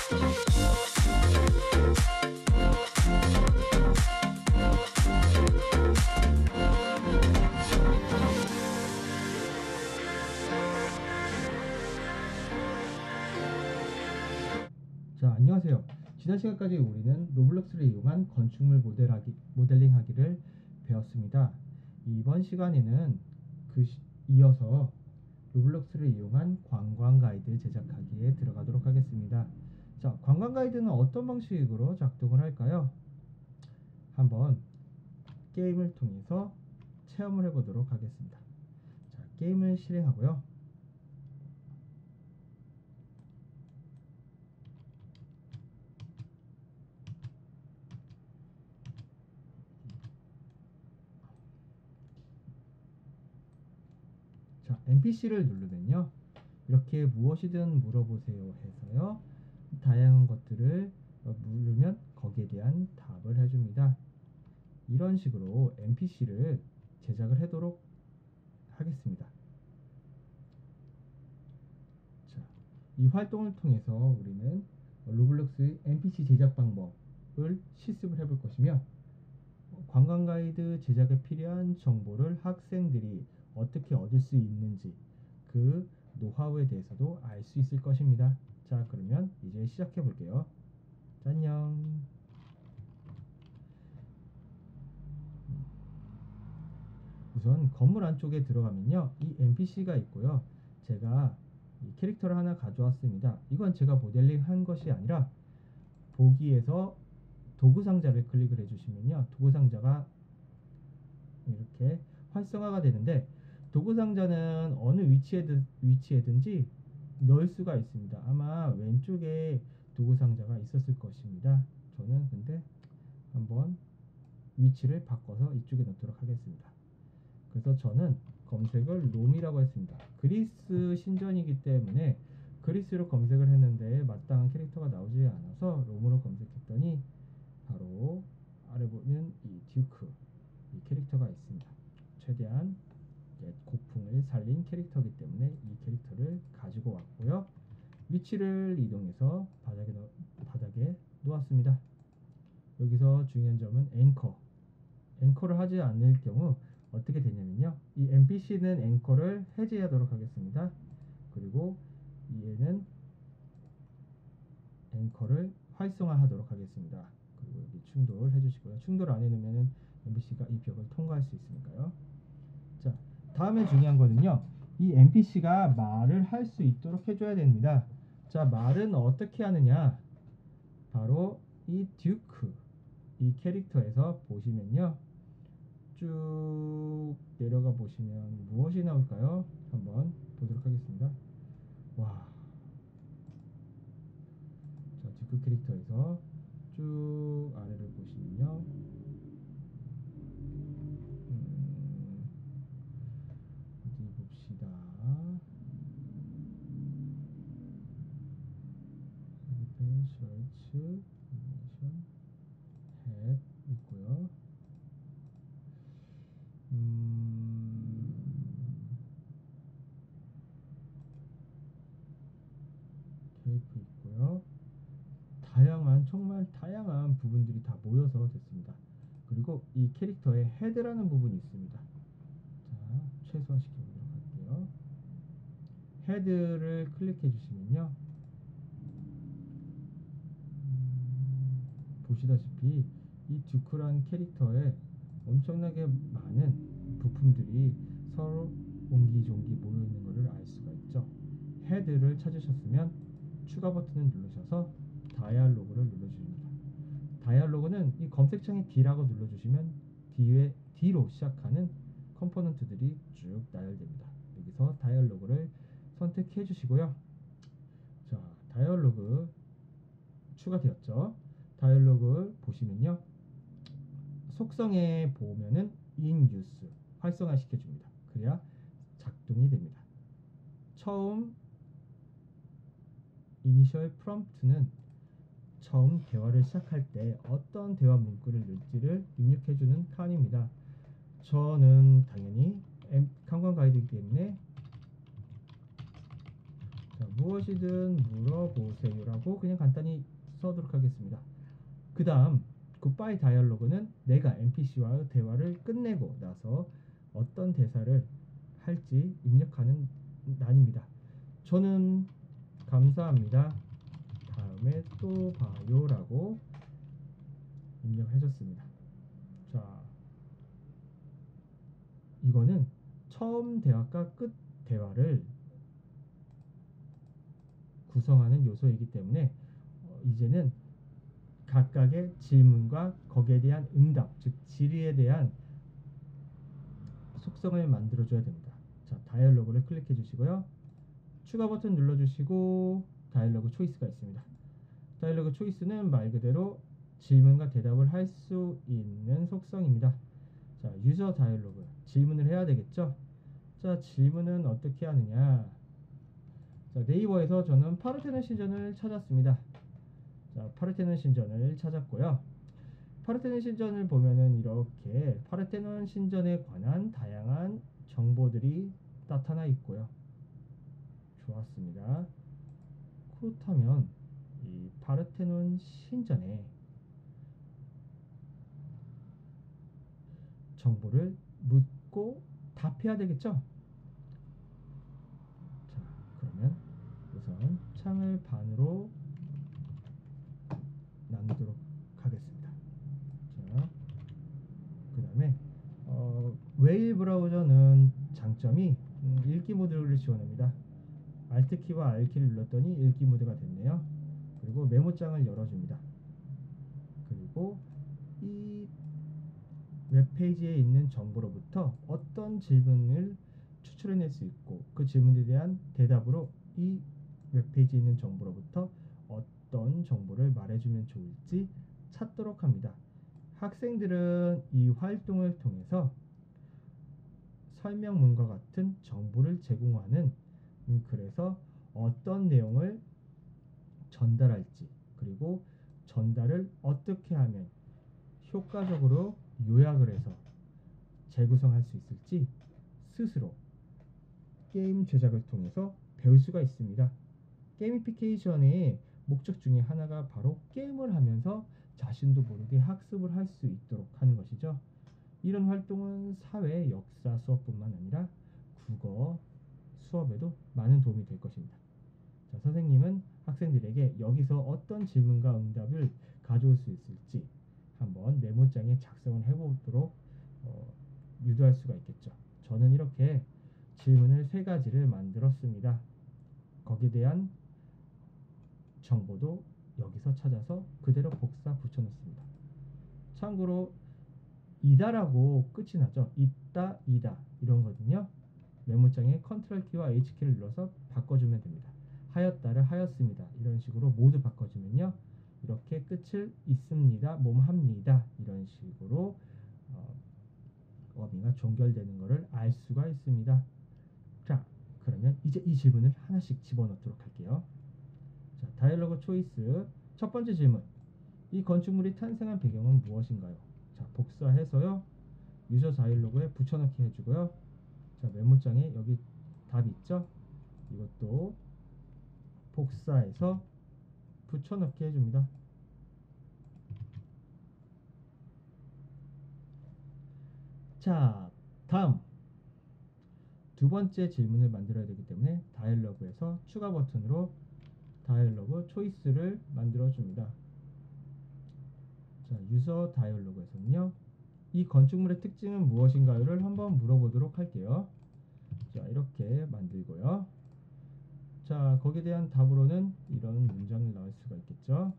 자, 안녕하세요. 지난 시간까지 우리는 로블록스를 이용한 건축물 모델링하기를 배웠습니다. 이번 시간에는 이어서 로블록스를 이용한 관광 가이드 제작하기에 들어가도록 하겠습니다. 자, 관광 가이드는 어떤 방식으로 작동을 할까요? 한번 게임을 통해서 체험을 해보도록 하겠습니다. 자, 게임을 실행하고요. 자, NPC를 누르면요, 이렇게 무엇이든 물어보세요 해서요, 다양한 것들을 물으면 거기에 대한 답을 해줍니다. 이런 식으로 NPC를 제작을 하도록 하겠습니다. 자, 이 활동을 통해서 우리는 로블록스의 NPC 제작 방법을 실습을 해볼 것이며, 관광 가이드 제작에 필요한 정보를 학생들이 어떻게 얻을 수 있는지 그 노하우에 대해서도 알 수 있을 것입니다. 자, 그러면 이제 시작해 볼게요. 안녕. 우선 건물 안쪽에 들어가면요, 이 NPC가 있고요. 제가 이 캐릭터를 하나 가져왔습니다. 이건 제가 모델링 한 것이 아니라, 보기에서 도구 상자를 클릭을 해주시면요, 도구 상자가 이렇게 활성화가 되는데, 도구 상자는 어느 위치에든지 넣을 수가 있습니다. 아마 왼쪽에 도구 상자가 있었을 것입니다. 저는 근데 한번 위치를 바꿔서 이쪽에 넣도록 하겠습니다. 그래서 저는 검색을 롬이라고 했습니다. 그리스 신전이기 때문에 그리스로 검색을 했는데 마땅한 캐릭터가 나오지 않아서 롬으로 검색했더니 바로 아래 보면 이 듀크, 이 캐릭터가 있습니다. 최대한 고풍을 살린 캐릭터이기 때문에 이 캐릭터를 가지고 왔고요. 위치를 이동해서 바닥에 놓았습니다. 여기서 중요한 점은 앵커를 하지 않을 경우 어떻게 되냐면요, 이 NPC는 앵커를 해제하도록 하겠습니다. 그리고 얘는 앵커를 활성화하도록 하겠습니다. 그리고 여기 충돌 해주시고요. 충돌 안 해놓으면 NPC가 이 벽을 통과할 수 있으니까요. 자, 다음에 중요한 거는요, 이 NPC가 말을 할 수 있도록 해줘야 됩니다. 자, 말은 어떻게 하느냐, 바로 이 듀크, 이 캐릭터에서 보시면요, 쭉 내려가 보시면 무엇이 나올까요? 한번 보도록 하겠습니다. 와, 자, 듀크 캐릭터에서 쭉 아래를 보시면요, 어디 봅시다. 셔츠, 애니메이션, 햇 있고요. 케이프 있고요. 정말 다양한 부분들이 다 모여서 됐습니다. 그리고 이 캐릭터에 헤드라는 부분이 있습니다. 자, 최소화시켜 보도록 할게요. 헤드를 클릭해 주시면요, 보시다시피 이 듀크란 캐릭터에 엄청나게 많은 부품들이 서로 옹기종기 모여 있는 것을 알 수가 있죠. 헤드를 찾으셨으면 추가 버튼을 누르셔서 다이얼로그를 눌러주십니다. 다이얼로그는 이 검색창에 D라고 눌러주시면 D로 시작하는 컴포넌트들이 쭉 나열됩니다. 여기서 다이얼로그를 선택해 주시고요. 자, 다이얼로그 추가되었죠. 다이얼로그 보시면요, 속성에 보면은 in use 활성화 시켜줍니다. 그래야 작동이 됩니다. 처음 이니셜 프롬프트는 처음 대화를 시작할 때 어떤 대화 문구를 넣을지를 입력해주는 칸입니다. 저는 당연히 관광 가이드이기 때문에 자, 무엇이든 물어보세요라고 그냥 간단히 써도록 하겠습니다. 그 다음 굿바이 다이얼로그는 내가 NPC와의 대화를 끝내고 나서 어떤 대사를 할지 입력하는 난입니다. 저는 감사합니다. 다음에 또 봐요 라고 입력해줬습니다. 자, 이거는 처음 대화과 끝 대화를 구성하는 요소이기 때문에 이제는 각각의 질문과 거기에 대한 응답, 즉 질의에 대한 속성을 만들어줘야 됩니다. 자, 다이얼로그를 클릭해 주시고요. 추가 버튼 눌러주시고 다이얼로그 초이스가 있습니다. 다이얼로그 초이스는 말 그대로 질문과 대답을 할 수 있는 속성입니다. 자, 유저 다이얼로그 질문을 해야 되겠죠? 자, 질문은 어떻게 하느냐? 자, 네이버에서 저는 파르테논 신전을 찾았습니다. 자, 파르테논 신전을 찾았고요. 파르테논 신전을 보면은 이렇게 파르테논 신전에 관한 다양한 정보들이 나타나 있고요. 좋았습니다. 그렇다면 이 파르테논 신전에 정보를 묻고 답해야 되겠죠? 자, 그러면 우선 창을 반으로 나누도록 하겠습니다. 자, 그 다음에 웨일 브라우저는 장점이 읽기 모드를 지원합니다. Alt키와 R키를 눌렀더니 읽기 모드가 됐네요. 그리고 메모장을 열어줍니다. 그리고 이 웹페이지에 있는 정보로부터 어떤 질문을 추출해낼 수 있고 그 질문에 대한 대답으로 이 웹페이지에 있는 정보로부터 어떤 정보를 말해주면 좋을지 찾도록 합니다. 학생들은 이 활동을 통해서 설명문과 같은 정보를 제공하는 그래서 어떤 내용을 전달할지 그리고 전달을 어떻게 하면 효과적으로 요약을 해서 재구성할 수 있을지 스스로 게임 제작을 통해서 배울 수가 있습니다. 게이미피케이션의 목적 중에 하나가 바로 게임을 하면서 자신도 모르게 학습을 할 수 있도록 하는 것이죠. 이런 활동은 사회 역사 수업뿐만 아니라 국어 수업에도 많은 도움이 될 것입니다. 자, 선생님은 학생들에게 여기서 어떤 질문과 응답을 가져올 수 있을지 한번 메모장에 작성을 해보도록 유도할 수가 있겠죠. 저는 이렇게 질문을 3가지를 만들었습니다. 거기에 대한 정보도 여기서 찾아서 그대로 복사 붙여놓습니다. 참고로 이다라고 끝이 나죠. 있다, 이다 이런 거든요. 메모장에 컨트롤 키와 H 키를 눌러서 바꿔주면 됩니다. 하였다를 하였습니다. 이런 식으로 모두 바꿔주면요. 이렇게 끝을 있습니다, 몸합니다. 이런 식으로 어휘가 종결되는 것을 알 수가 있습니다. 자, 그러면 이제 이 질문을 하나씩 집어넣도록 할게요. 자, 다이얼로그 초이스 첫 번째 질문. 이 건축물이 탄생한 배경은 무엇인가요? 자, 복사해서요. 유저 다이얼로그에 붙여넣기 해주고요. 자, 메모장에 여기 답 있죠? 이것도 복사해서 붙여넣기 해줍니다. 자, 다음 두 번째 질문을 만들어야 되기 때문에 다이얼로그에서 추가 버튼으로 다이얼로그 초이스를 만들어 줍니다. 자, 유저 다이얼로그에서는요. 이 건축물의 특징은 무엇인가요를 한번 물어보도록 할게요. 자, 이렇게 만들고요. 자, 거기에 대한 답으로는 이런 문장을 나올 수가 있겠죠.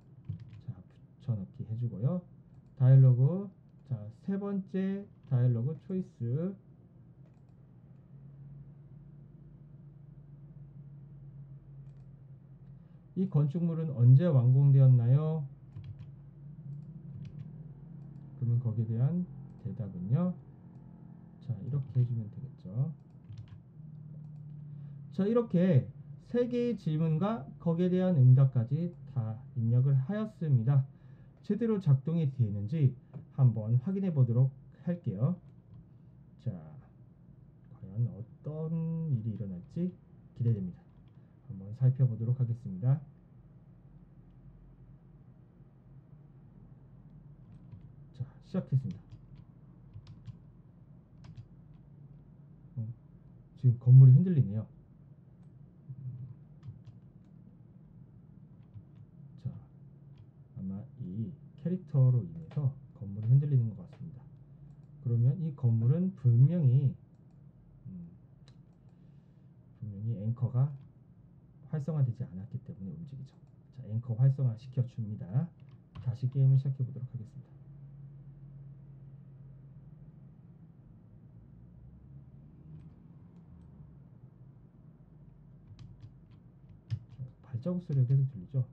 자, 붙여넣기 해주고요. 다이얼로그, 자, 세 번째 다이얼로그 초이스. 이 건축물은 언제 완공되었나요? 그러면 거기에 대한 대답은요. 자, 이렇게 해주면 되겠죠. 자, 이렇게 3개의 질문과 거기에 대한 응답까지 다 입력을 하였습니다. 제대로 작동이 되는지 한번 확인해 보도록 할게요. 자, 과연 어떤 일이 일어날지 기대됩니다. 한번 살펴보도록 하겠습니다. 시작했습니다. 지금 건물이 흔들리네요. 자, 아마 이 캐릭터로 인해서 건물이 흔들리는 것 같습니다. 그러면 이 건물은 분명히 앵커가 활성화되지 않았기 때문에 움직이죠. 자, 앵커 활성화 시켜줍니다. 다시 게임을 시작해 보도록 하겠습니다. 발자국 소리가 계속 들리죠?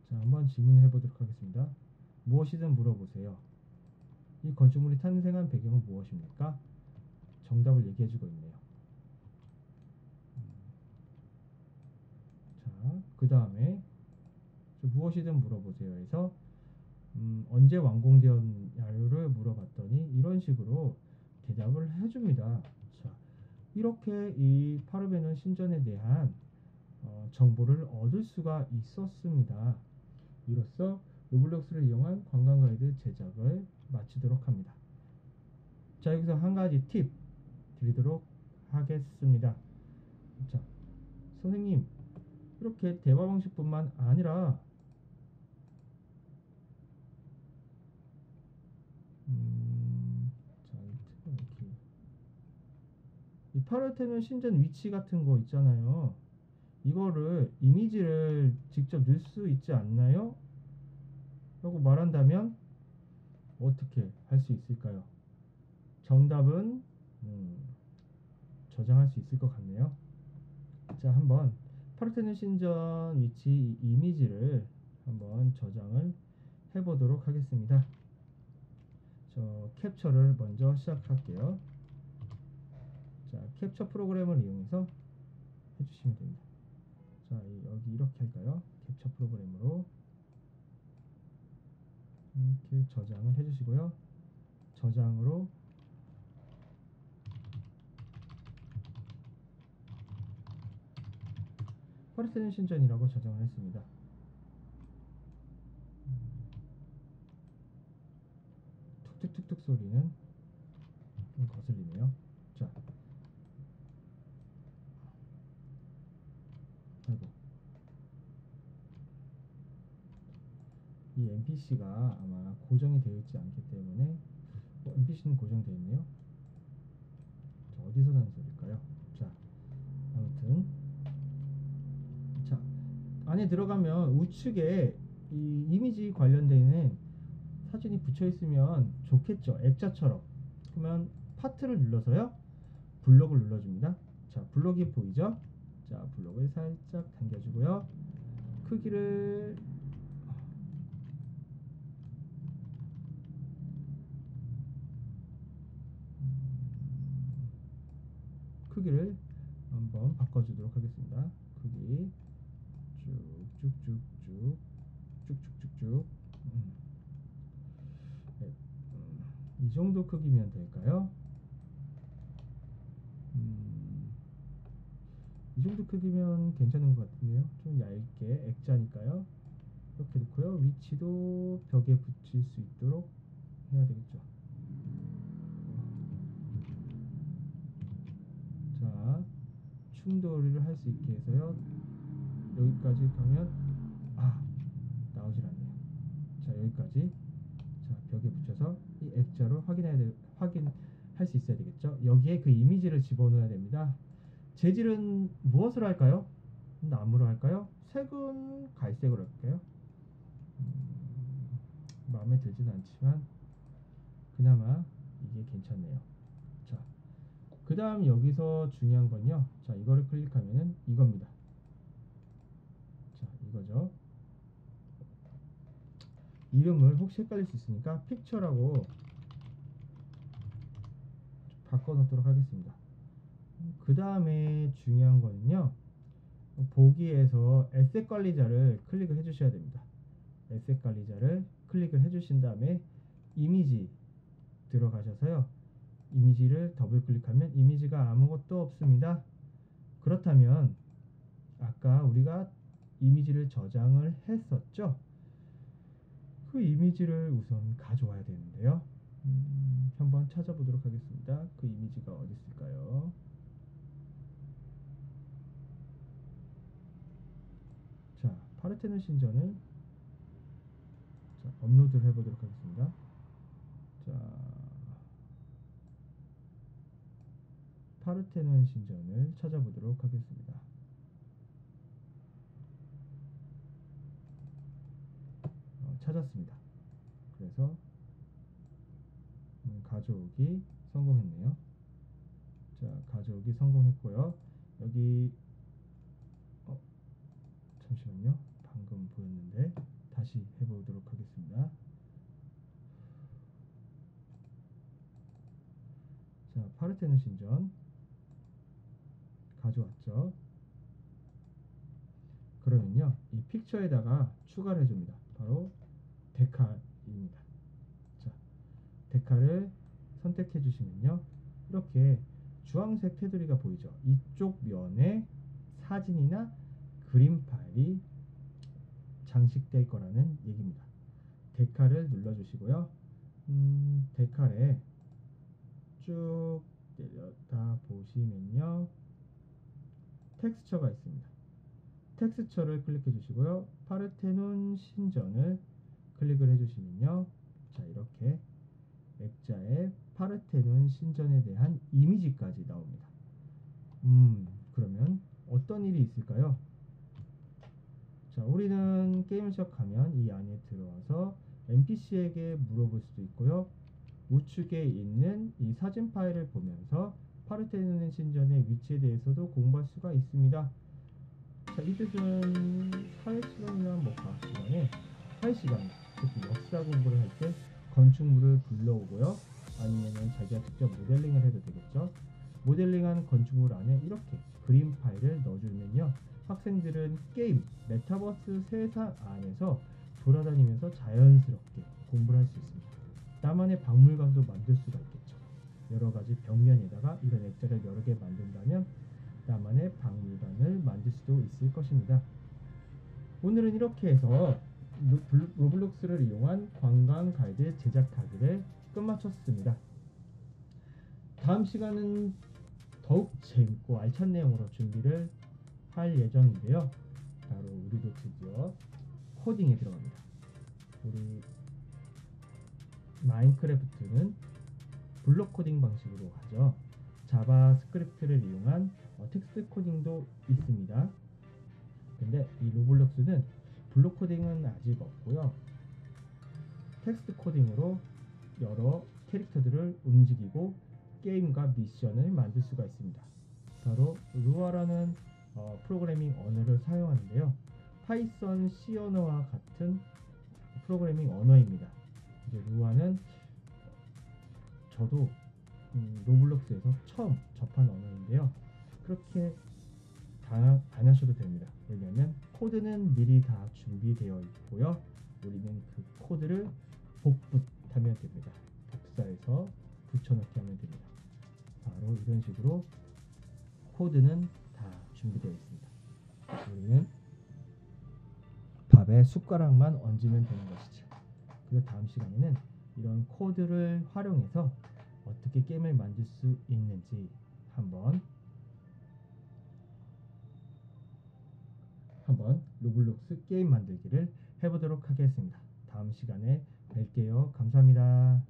자, 한번 질문해 보도록 하겠습니다. 무엇이든 물어보세요. 이 건축물이 탄생한 배경은 무엇입니까? 정답을 얘기해 주고 있네요. 자, 그 다음에 무엇이든 물어보세요 해서 언제 완공되었냐를 물어봤더니 이런 식으로 대답을 해줍니다. 자, 이렇게 이 파르베는 신전에 대한 정보를 얻을 수가 있었습니다. 이로써 로블록스를 이용한 관광 가이드 제작을 마치도록 합니다. 자, 여기서 한 가지 팁 드리도록 하겠습니다. 자, 선생님, 이렇게 대화 방식뿐만 아니라 자, 이 파르테논 신전 위치 같은 거 있잖아요. 이거를 이미지를 직접 넣을 수 있지 않나요? 라고 말한다면 어떻게 할 수 있을까요? 정답은 저장할 수 있을 것 같네요. 자, 한번 파르테논 신전 위치 이미지를 한번 저장을 해보도록 하겠습니다. 저 캡처를 먼저 시작할게요. 자, 캡처 프로그램을 이용해서 해주시면 됩니다. 자, 여기 이렇게 할까요? 캡처 프로그램으로 이렇게 저장을 해주시고요. 저장으로 파르테논 신전이라고 저장을 했습니다. 툭툭툭툭 소리는 좀 거슬리네요. 자, 아이고, 이 NPC가 아마 고정이 되어 있지 않기 때문에 NPC는 고정되어 있네요. 자, 어디서 나는 소리일까요? 자, 아무튼 자, 안에 들어가면 우측에 이 이미지 관련되는 사진이 붙여 있으면 좋겠죠. 액자처럼. 그러면 파트를 눌러서요, 블록을 눌러줍니다. 자, 블록이 보이죠? 자, 블록을 살짝 당겨주고요. 크기를 크기를 한번 바꿔주도록 하겠습니다. 크기 쭉쭉쭉쭉 쭉쭉쭉쭉 네, 이 정도 크기면 될까요? 이 정도 크기면 괜찮은 것 같은데요. 좀 얇게 액자니까요. 이렇게 놓고요. 위치도 벽에 붙일 수 있도록 해야 되겠죠. 자, 충돌을 할 수 있게 해서요. 여기까지 가면 나오질 않네요. 자, 여기까지. 자, 벽에 붙여서 이 액자로 확인할 수 있어야 되겠죠. 여기에 그 이미지를 집어넣어야 됩니다. 재질은 무엇으로 할까요? 나무로 할까요? 색은 갈색으로 할까요? 마음에 들진 않지만 그나마 이게 괜찮네요. 자, 그 다음 여기서 중요한 건요. 자, 이거를 클릭하면은 이겁니다. 자, 이거죠. 이름을 혹시 헷갈릴 수 있으니까 픽처라고 바꿔놓도록 하겠습니다. 그 다음에 중요한 거는요, 보기에서 에셋 관리자를 클릭을 해주셔야 됩니다. 에셋 관리자를 클릭을 해주신 다음에 이미지 들어가셔서요, 이미지를 더블 클릭하면 이미지가 아무것도 없습니다. 그렇다면 아까 우리가 이미지를 저장을 했었죠. 그 이미지를 우선 가져와야 되는데요. 한번 찾아보도록 하겠습니다. 그 이미지가 어디 있을까요? 자, 파르테논 신전을 자, 업로드를 해보도록 하겠습니다. 자, 파르테논 신전을 찾아보도록 하겠습니다. 찾았습니다. 그래서 가져오기 성공했네요. 자, 가져오기 성공했고요. 여기 잠시만요. 방금 보였는데 다시 해보도록 하겠습니다. 자, 파르테논 신전 가져왔죠. 그러면요, 이 픽처에다가 추가를 해줍니다. 바로 데칼입니다. 자, 데칼을 선택해 주시면요, 이렇게 주황색 테두리가 보이죠. 이쪽 면에 사진이나 그림 파일이 장식될 거라는 얘기입니다. 데칼을 눌러주시고요. 데칼에 쭉 내려다 보시면요, 텍스처가 있습니다. 텍스처를 클릭해 주시고요. 파르테논 신전을 클릭을 해 주시면요, 자, 이렇게 액자에 파르테논 신전에 대한 이미지까지 나옵니다. 그러면 어떤 일이 있을까요? 자, 우리는 게임을 시작하면 이 안에 들어와서 NPC에게 물어볼 수도 있고요. 우측에 있는 이 사진 파일을 보면서 파르테논 신전의 위치에 대해서도 공부할 수가 있습니다. 자, 이 뜻은 사회시간이나 과학 시간에 사회시간, 특히 역사 공부를 할 때 건축물을 불러오고요. 아니면은 자기가 직접 모델링을 해도 되겠죠. 모델링한 건축물 안에 이렇게 그림 파일을 넣어주면요, 학생들은 게임, 메타버스 세상 안에서 돌아다니면서 자연스럽게 공부를 할 수 있습니다. 나만의 박물관도 만들 수가 있겠죠. 여러 가지 벽면에다가 이런 액자를 여러 개 만든다면 나만의 박물관을 만들 수도 있을 것입니다. 오늘은 이렇게 해서 로블록스를 이용한 관광 가이드 제작하기를 끝마쳤습니다. 다음 시간은 더욱 재밌고 알찬 내용으로 준비를 할 예정인데요. 바로 우리도 드디어 코딩에 들어갑니다. 우리 마인크래프트는 블록 코딩 방식으로 하죠. 자바스크립트를 이용한 텍스트 코딩도 있습니다. 근데 이 로블록스는 블록 코딩은 아직 없고요. 텍스트 코딩으로 여러 캐릭터들을 움직이고 게임과 미션을 만들 수가 있습니다. 바로 루아라는 프로그래밍 언어를 사용하는데요. 파이썬 C 언어와 같은 프로그래밍 언어입니다. 이제 루아는 저도 로블록스에서 처음 접한 언어인데요. 그렇게 안 하셔도 됩니다. 왜냐하면 코드는 미리 다 준비되어 있고요. 우리는 그 코드를 복붙하면 됩니다. 복사해서 붙여넣기 하면 됩니다. 바로 이런 식으로 코드는 다 준비되어 있습니다. 우리는 밥에 숟가락만 얹으면 되는 것이죠. 그래서 다음 시간에는 이런 코드를 활용해서 어떻게 게임을 만들 수 있는지 한번 로블록스 게임 만들기를 해보도록 하겠습니다. 다음 시간에 뵐게요. 감사합니다.